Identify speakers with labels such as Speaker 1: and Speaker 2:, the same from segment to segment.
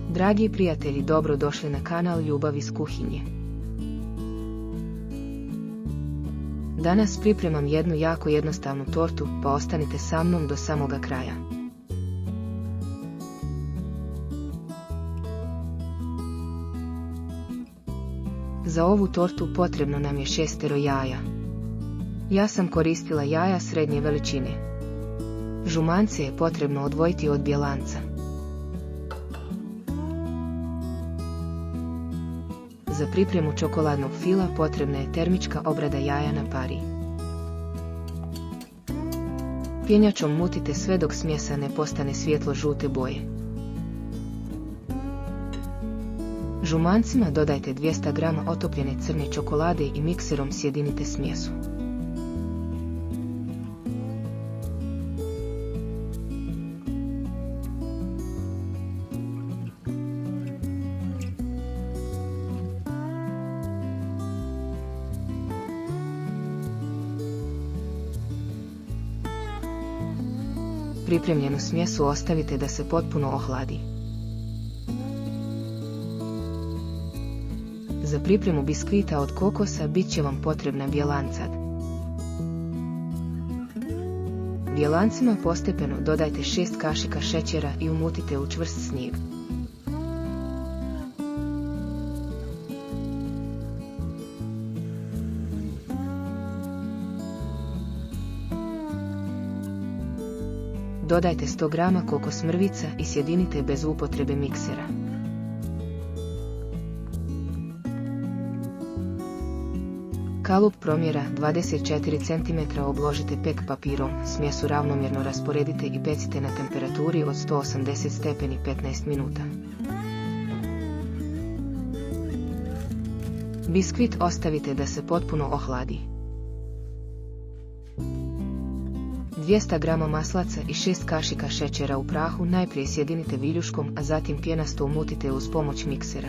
Speaker 1: Dragi prijatelji, dobro došli na kanal Ljubav iz kuhinje. Danas pripremam jednu jako jednostavnu tortu, pa ostanite sa mnom do samoga kraja. Za ovu tortu potrebno nam je 6 jaja. Ja sam koristila jaja srednje veličine. Žumance je potrebno odvojiti od bjelanca. Za pripremu čokoladnog fila potrebna je termička obrada jaja na pari. Pjenjačom mutite sve dok smjesa ne postane svijetlo žute boje. Žumancima dodajte 200 g otopljene crne čokolade i mikserom sjedinite smjesu. Pripremljenu smjesu ostavite da se potpuno ohladi. Za pripremu biskvita od kokosa bit će vam potrebna bjelancad. Bjelancima postepeno dodajte 6 kašika šećera i umutite u čvrst snijeg. Dodajte 100 g kokos mrvica i sjedinite bez upotrebe miksera. Kalup promjera 24 cm obložite pek papirom, smjesu ravnomjerno rasporedite i pecite na temperaturi od 180 stepeni 15 minuta. Biskvit ostavite da se potpuno ohladi. 200 g maslaca i 6 kašika šećera u prahu najprije sjedinite viljuškom, a zatim pjenasto umutite uz pomoć miksera.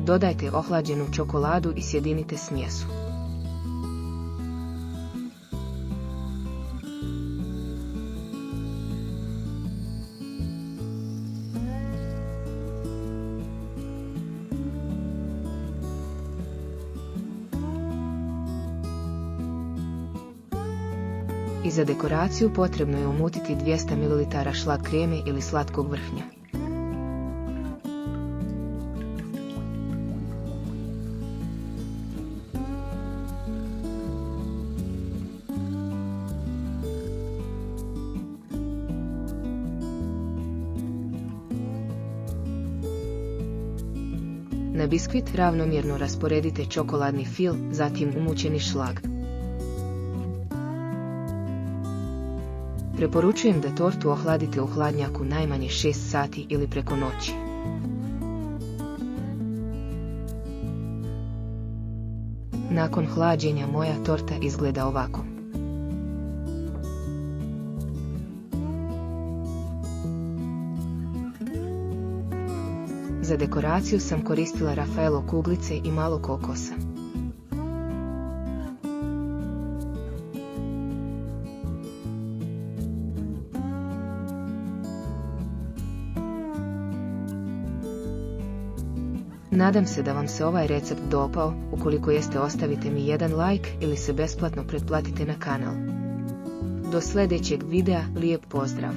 Speaker 1: Dodajte ohlađenu čokoladu i sjedinite smjesu. I za dekoraciju potrebno je umutiti 200 ml šlag kreme ili slatkog vrhnja. Na biskvit ravnomjerno rasporedite čokoladni fil, zatim umućeni šlag. Preporučujem da tortu ohladite u hladnjaku najmanje 6 sati ili preko noći. Nakon hlađenja moja torta izgleda ovako. Za dekoraciju sam koristila Rafaelo kuglice i malo kokosa. Nadam se da vam se ovaj recept dopao, ukoliko jeste ostavite mi jedan like ili se besplatno pretplatite na kanal. Do sljedećeg videa, lijep pozdrav!